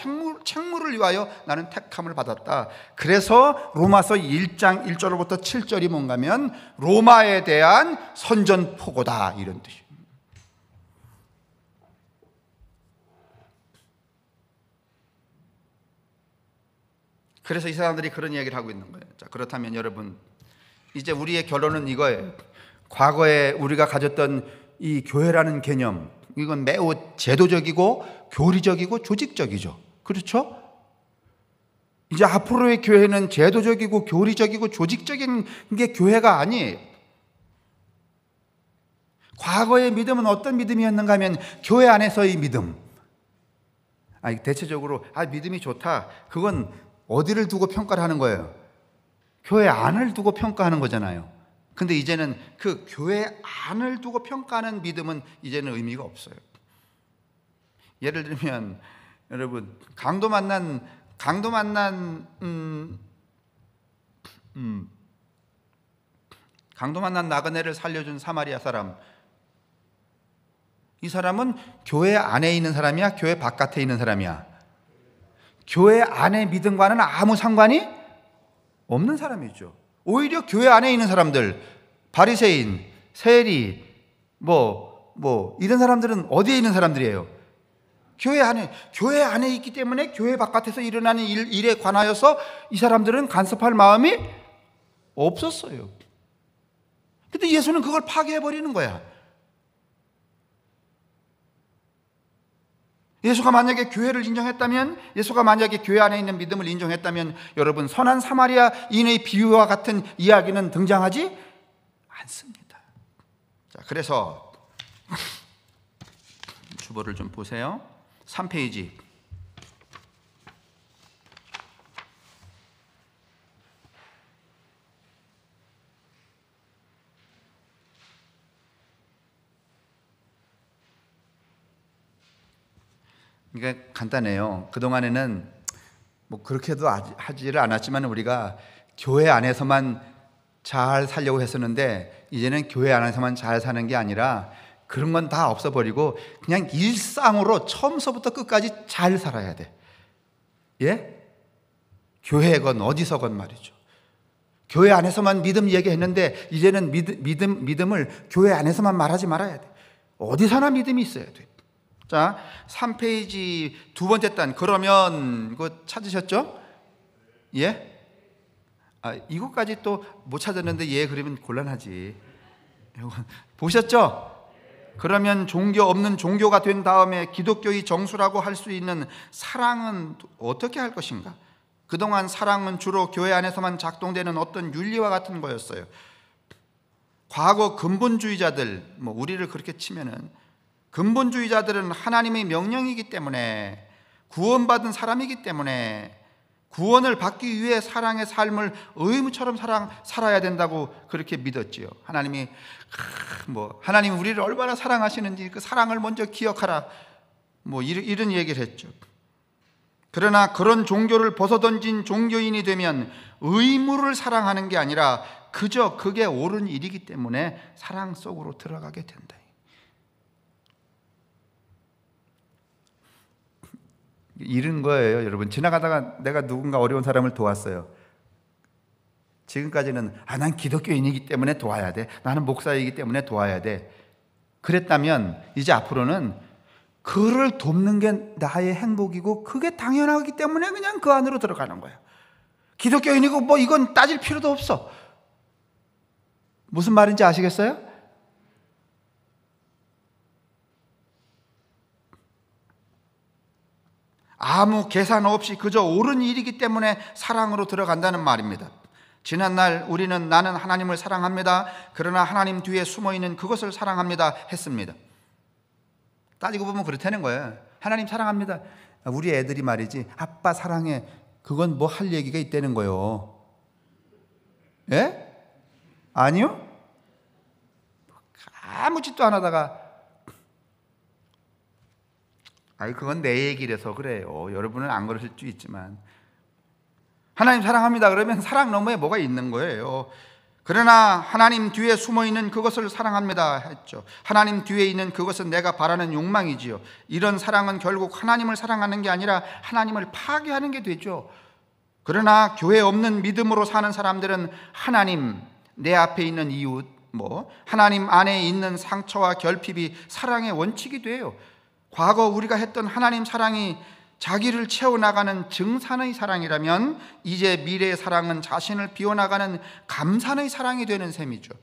오직 책무를 위하여 나는 택함을 받았다. 그래서 로마서 1장 1절로부터 7절이 뭔가면 로마에 대한 선전포고다, 이런 뜻이에요. 그래서 이 사람들이 그런 이야기를 하고 있는 거예요. 자, 그렇다면 여러분, 이제 우리의 결론은 이거예요. 과거에 우리가 가졌던 이 교회라는 개념, 이건 매우 제도적이고 교리적이고 조직적이죠. 그렇죠? 이제 앞으로의 교회는 제도적이고 교리적이고 조직적인 게 교회가 아니에요. 과거의 믿음은 어떤 믿음이었는가 하면 교회 안에서의 믿음. 대체적으로 믿음이 좋다, 그건 어디를 두고 평가를 하는 거예요? 교회 안을 두고 평가하는 거잖아요. 근데 이제는 그 교회 안을 두고 평가하는 믿음은 이제는 의미가 없어요. 예를 들면 여러분, 강도 만난 나그네를 살려준 사마리아 사람, 이 사람은 교회 안에 있는 사람이야, 교회 바깥에 있는 사람이야? 교회 안의 믿음과는 아무 상관이 없는 사람이죠. 오히려 교회 안에 있는 사람들, 바리새인, 세리, 이런 사람들은 어디에 있는 사람들이에요? 교회 안에 있기 때문에 교회 바깥에서 일어나는 일에 관하여서 이 사람들은 간섭할 마음이 없었어요. 근데 예수는 그걸 파괴해버리는 거야. 예수가 만약에 교회를 인정했다면, 예수가 만약에 교회 안에 있는 믿음을 인정했다면, 여러분, 선한 사마리아인의 비유와 같은 이야기는 등장하지 않습니다. 자, 그래서 주보를 좀 보세요. 3페이지. 이게 간단해요. 그동안에는 그렇게도 하지를 않았지만 우리가 교회 안에서만 잘 살려고 했었는데, 이제는 교회 안에서만 잘 사는 게 아니라 그런 건 다 없어버리고 그냥 일상으로 처음서부터 끝까지 잘 살아야 돼. 예? 교회건 어디서건 말이죠. 교회 안에서만 믿음 얘기했는데 이제는 믿음을 교회 안에서만 말하지 말아야 돼. 어디서나 믿음이 있어야 돼. 자, 3페이지 두 번째 단. 그러면 이거 찾으셨죠? 예? 이거까지 또 못 찾았는데 예 그러면 곤란하지. 보셨죠? 그러면 종교 없는 종교가 된 다음에 기독교의 정수라고 할 수 있는 사랑은 어떻게 할 것인가? 그동안 사랑은 주로 교회 안에서만 작동되는 어떤 윤리와 같은 거였어요. 과거 근본주의자들, 우리를 그렇게 치면은, 근본주의자들은 하나님의 명령이기 때문에, 구원받은 사람이기 때문에 구원을 받기 위해 사랑의 삶을 의무처럼 살아야 된다고 그렇게 믿었지요. 하나님 우리를 얼마나 사랑하시는지 그 사랑을 먼저 기억하라, 이런 얘기를 했죠. 그러나 그런 종교를 벗어던진 종교인이 되면 의무를 사랑하는 게 아니라 그저 그게 옳은 일이기 때문에 사랑 속으로 들어가게 된다. 이런 거예요, 여러분. 지나가다가 내가 누군가 어려운 사람을 도왔어요. 지금까지는 난 기독교인이기 때문에 도와야 돼, 나는 목사이기 때문에 도와야 돼, 그랬다면 이제 앞으로는 그를 돕는 게 나의 행복이고 그게 당연하기 때문에 그냥 그 안으로 들어가는 거예요. 기독교인이고 이건 따질 필요도 없어. 무슨 말인지 아시겠어요? 아무 계산 없이 그저 옳은 일이기 때문에 사랑으로 들어간다는 말입니다. 지난날 우리는 나는 하나님을 사랑합니다, 그러나 하나님 뒤에 숨어있는 그것을 사랑합니다 했습니다. 따지고 보면 그렇다는 거예요. 하나님 사랑합니다, 우리 애들이 말이지 아빠 사랑해, 그건 할 얘기가 있다는 거예요. 예? 아니요? 아무 짓도 안 하다가 그건 내 얘기라서 그래요. 여러분은 안 그러실 수 있지만 하나님 사랑합니다 그러면 사랑 너머에 뭐가 있는 거예요. 그러나 하나님 뒤에 숨어 있는 그것을 사랑합니다 했죠. 하나님 뒤에 있는 그것은 내가 바라는 욕망이지요. 이런 사랑은 결국 하나님을 사랑하는 게 아니라 하나님을 파괴하는 게 되죠. 그러나 교회 없는 믿음으로 사는 사람들은 하나님, 내 앞에 있는 이웃, 하나님 안에 있는 상처와 결핍이 사랑의 원칙이 돼요. 과거 우리가 했던 하나님 사랑이 자기를 채워나가는 증산의 사랑이라면 이제 미래의 사랑은 자신을 비워나가는 감산의 사랑이 되는 셈이죠.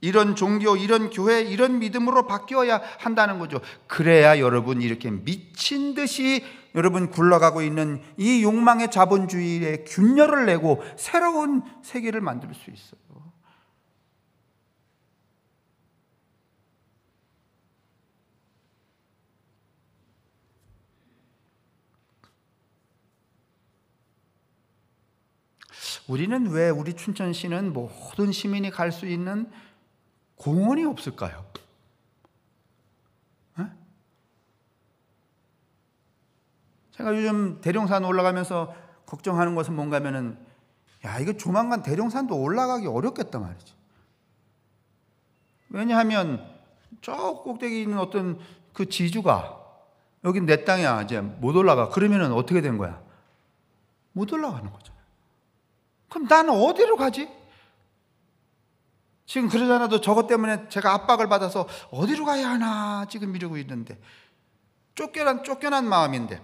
이런 종교, 이런 교회, 이런 믿음으로 바뀌어야 한다는 거죠. 그래야 여러분 이렇게 미친 듯이 여러분 굴러가고 있는 이 욕망의 자본주의에 균열을 내고 새로운 세계를 만들 수 있어요. 우리는 왜 우리 춘천시는 모든 시민이 갈 수 있는 공원이 없을까요? 제가 요즘 대룡산 올라가면서 걱정하는 것은 뭔가 하면은, 이거 조만간 대룡산도 올라가기 어렵겠다 말이지. 왜냐하면 저 꼭대기 있는 어떤 그 지주가 여긴 내 땅이야, 이제 못 올라가. 그러면은 어떻게 된 거야? 못 올라가는 거죠. 그럼 나는 어디로 가지? 지금 그러잖아도 저것 때문에 제가 압박을 받아서 어디로 가야 하나 지금 이러고 있는데, 쫓겨난 마음인데,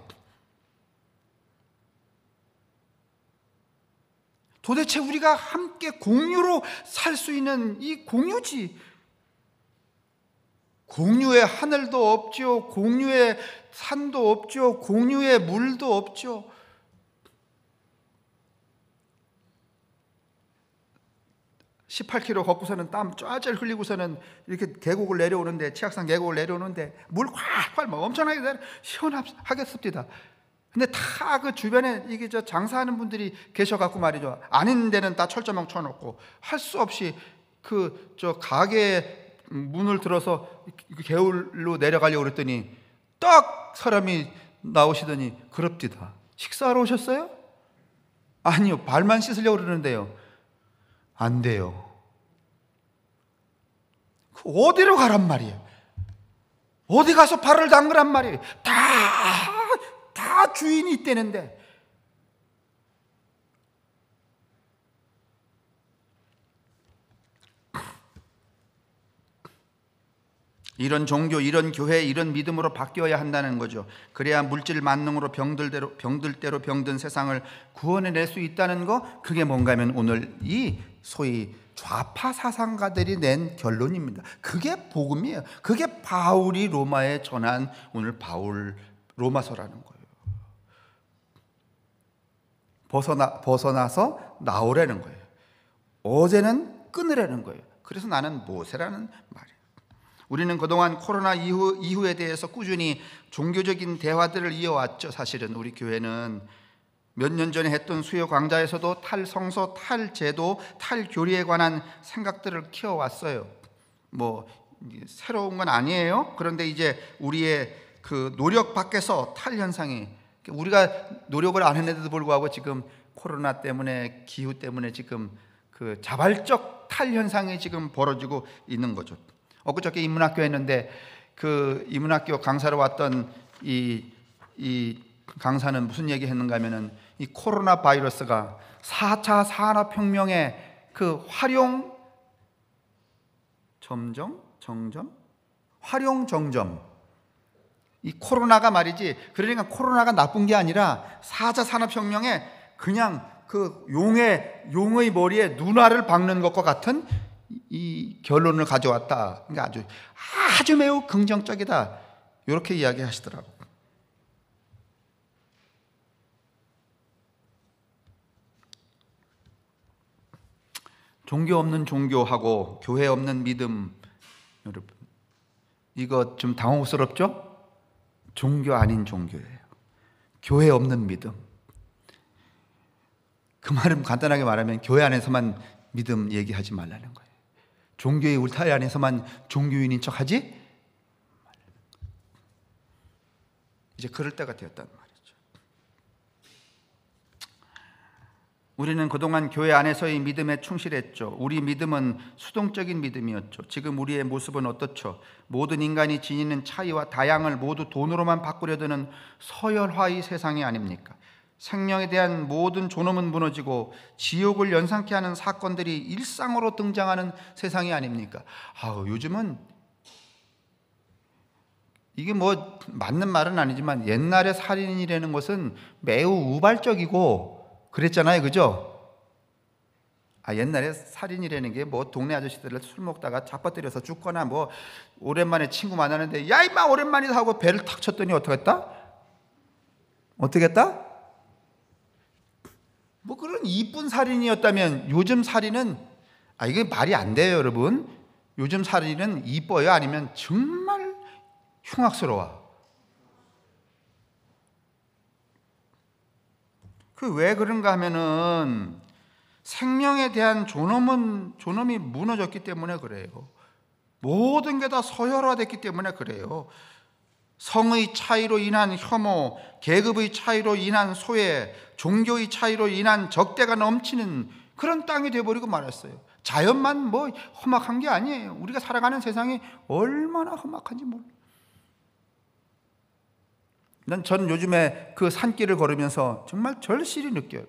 도대체 우리가 함께 공유로 살 수 있는 이 공유지, 공유의 하늘도 없죠, 공유의 산도 없죠, 공유의 물도 없죠. 18km 걷고서는 땀 쫙쫙 흘리고서는 이렇게 계곡을 내려오는데, 치악산 계곡을 내려오는데 물 콸콸 엄청나게 시원하겠습니다. 근데 다 그 주변에 이게 장사하는 분들이 계셔갖고 말이죠. 아닌 데는 다 철조망 쳐놓고 할 수 없이 가게 문을 들어서 개울로 내려가려고 그랬더니 딱 사람이 나오시더니 그럽디다. 식사하러 오셨어요? 아니요, 발만 씻으려고 그러는데요. 안 돼요. 어디로 가란 말이에요? 어디 가서 발을 담그란 말이에요? 다 주인이 있다는데. 이런 종교, 이런 교회, 이런 믿음으로 바뀌어야 한다는 거죠. 그래야 물질 만능으로 병들대로 병든 세상을 구원해낼 수 있다는 거, 그게 뭔가 하면 오늘 이 소위 좌파 사상가들이 낸 결론입니다. 그게 복음이에요. 그게 바울이 로마에 전한 오늘 바울 로마서라는 거예요. 벗어나서 나오라는 거예요. 어제는 끊으라는 거예요. 그래서 나는 모세라는 말이에요. 우리는 그동안 코로나 이후에 대해서 꾸준히 종교적인 대화들을 이어왔죠. 사실은 우리 교회는 몇 년 전에 했던 수요 강좌에서도 탈성소, 탈제도, 탈교리에 관한 생각들을 키워왔어요. 새로운 건 아니에요. 그런데 이제 우리의 그 노력 밖에서 탈 현상이, 우리가 노력을 안 했는데도 불구하고 지금 코로나 때문에, 기후 때문에 지금 그 자발적 탈 현상이 지금 벌어지고 있는 거죠. 엊그저께 인문학교 했는데 그 인문학교 강사로 왔던 이 강사는 무슨 얘기 했는가 하면은, 이 코로나 바이러스가 4차 산업혁명의 그 활용정점, 이 코로나가 말이지, 그러니까 코로나가 나쁜 게 아니라 4차 산업혁명에 그냥 그 용의 머리에 눈알을 박는 것과 같은 이 결론을 가져왔다. 그러니까 아주 매우 긍정적이다. 이렇게 이야기하시더라고요. 종교 없는 종교하고 교회 없는 믿음, 여러분, 이거 좀 당혹스럽죠? 종교 아닌 종교예요. 교회 없는 믿음. 그 말은 간단하게 말하면 교회 안에서만 믿음 얘기하지 말라는 거예요. 종교의 울타리 안에서만 종교인인 척하지? 이제 그럴 때가 되었단 말이죠. 우리는 그동안 교회 안에서의 믿음에 충실했죠. 우리 믿음은 수동적인 믿음이었죠. 지금 우리의 모습은 어떻죠? 모든 인간이 지니는 차이와 다양을 모두 돈으로만 바꾸려 드는 서열화의 세상이 아닙니까? 생명에 대한 모든 존엄은 무너지고 지옥을 연상케 하는 사건들이 일상으로 등장하는 세상이 아닙니까? 요즘은 이게 뭐 맞는 말은 아니지만 옛날에 살인이라는 것은 매우 우발적이고 그랬잖아요, 그죠? 옛날에 살인이라는 게 뭐 동네 아저씨들 술 먹다가 잡아뜨려서 죽거나 뭐 오랜만에 친구 만나는데 야 임마 오랜만이다 하고 배를 탁 쳤더니 어떻게 했다? 어떻게 했다? 뭐 그런 이쁜 살인이었다면 요즘 살인은 이게 말이 안 돼요, 여러분. 요즘 살인은 이뻐요? 아니면 정말 흉악스러워? 왜 그런가 하면은 생명에 대한 존엄이 무너졌기 때문에 그래요. 모든 게 다 서열화됐기 때문에 그래요. 성의 차이로 인한 혐오, 계급의 차이로 인한 소외, 종교의 차이로 인한 적대가 넘치는 그런 땅이 되어버리고 말았어요. 자연만 뭐 험악한 게 아니에요. 우리가 살아가는 세상이 얼마나 험악한지 몰라요. 저는 요즘에 그 산길을 걸으면서 정말 절실히 느껴요.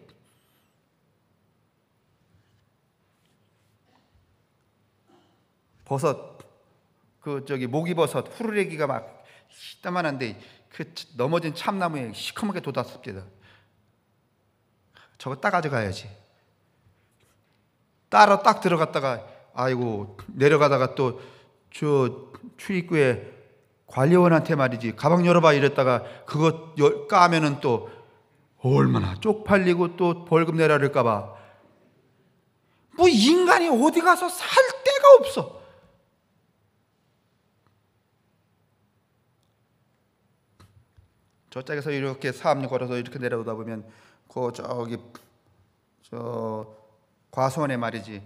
버섯, 모기버섯, 후르레기가 막 이따만한데 그 넘어진 참나무에 시커멓게 돋았습니다. 저거 따가져 가야지. 따러 딱 들어갔다가 내려가다가 또 저 출입구에 관리원한테 말이지 가방 열어봐 이랬다가 그거 까면은 또 얼마나 쪽팔리고 또 벌금 내라 그럴까봐 뭐 인간이 어디 가서 살 데가 없어. 저쪽에서 이렇게 사암리 걸어서 이렇게 내려오다 보면 저 과수원에 말이지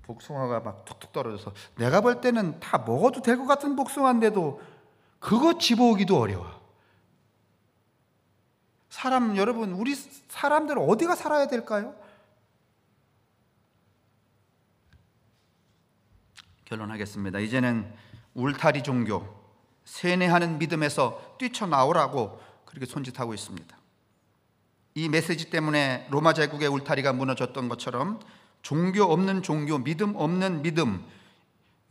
복숭아가 막 툭툭 떨어져서 내가 볼 때는 다 먹어도 될 것 같은 복숭아인데도 그거 집어오기도 어려워. 여러분, 우리 사람들 어디가 살아야 될까요? 결론하겠습니다. 이제는 울타리 종교, 세뇌하는 믿음에서 뛰쳐나오라고 그렇게 손짓하고 있습니다. 이 메시지 때문에 로마 제국의 울타리가 무너졌던 것처럼 종교 없는 종교, 믿음 없는 믿음,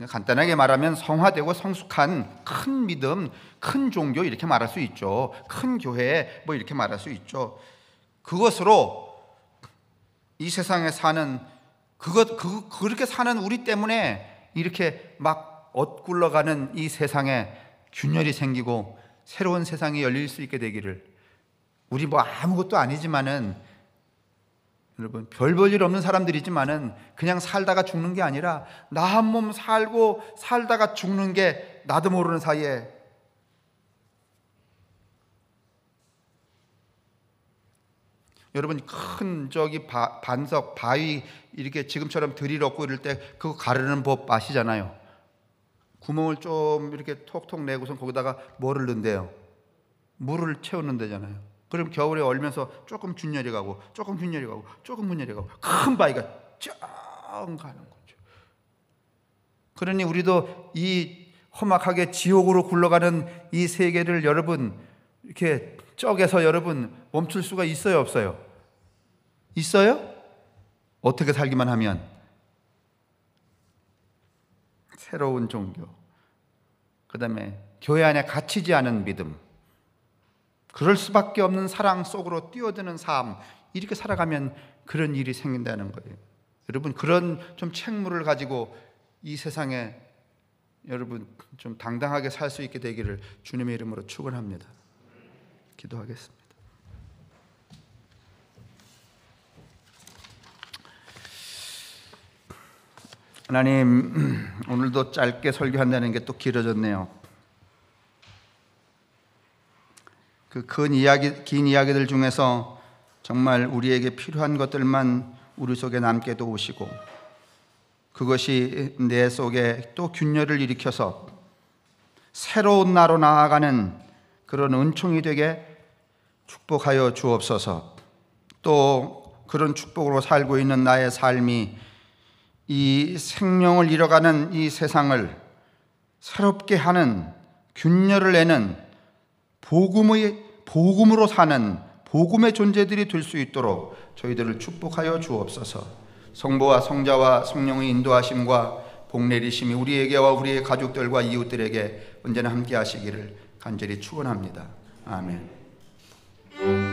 간단하게 말하면 성화되고 성숙한 큰 믿음, 큰 종교 이렇게 말할 수 있죠. 큰 교회 뭐 이렇게 말할 수 있죠. 그것으로 이 세상에 사는 그렇게 사는 우리 때문에 이렇게 막 엇굴러가는 이 세상에 균열이 생기고 새로운 세상이 열릴 수 있게 되기를. 우리 뭐 아무것도 아니지만은 여러분 별 볼 일 없는 사람들이지만은 그냥 살다가 죽는 게 아니라 나 한 몸 살고 살다가 죽는 게 나도 모르는 사이에 여러분 큰 반석 바위 이렇게 지금처럼 들이 없고 이럴 때 그거 가르는 법 아시잖아요. 구멍을 좀 이렇게 톡톡 내고선 거기다가 뭐를 넣는데요? 물을 채우는 데잖아요. 그럼 겨울에 얼면서 조금 균열이 가고 조금 균열이 가고 조금 균열이 가고 큰 바위가 쫙 가는 거죠. 그러니 우리도 이 험악하게 지옥으로 굴러가는 이 세계를 여러분 이렇게 쪼개서 여러분 멈출 수가 있어요, 없어요? 있어요? 어떻게 살기만 하면? 새로운 종교, 그 다음에 교회 안에 갇히지 않은 믿음, 그럴 수밖에 없는 사랑 속으로 뛰어드는 삶, 이렇게 살아가면 그런 일이 생긴다는 거예요. 여러분 그런 좀 책무를 가지고 이 세상에 여러분 좀 당당하게 살 수 있게 되기를 주님의 이름으로 축원합니다. 기도하겠습니다. 하나님, 오늘도 짧게 설교한다는 게 또 길어졌네요. 그 긴 이야기들 중에서 정말 우리에게 필요한 것들만 우리 속에 남게 도우시고 그것이 내 속에 또 균열을 일으켜서 새로운 나로 나아가는 그런 은총이 되게 축복하여 주옵소서. 또 그런 축복으로 살고 있는 나의 삶이 이 생명을 잃어가는 이 세상을 새롭게 하는, 균열을 내는 복음으로 사는 복음의 존재들이 될 수 있도록 저희들을 축복하여 주옵소서. 성부와 성자와 성령의 인도하심과 복내리심이 우리에게와 우리의 가족들과 이웃들에게 언제나 함께 하시기를 간절히 축원합니다. 아멘.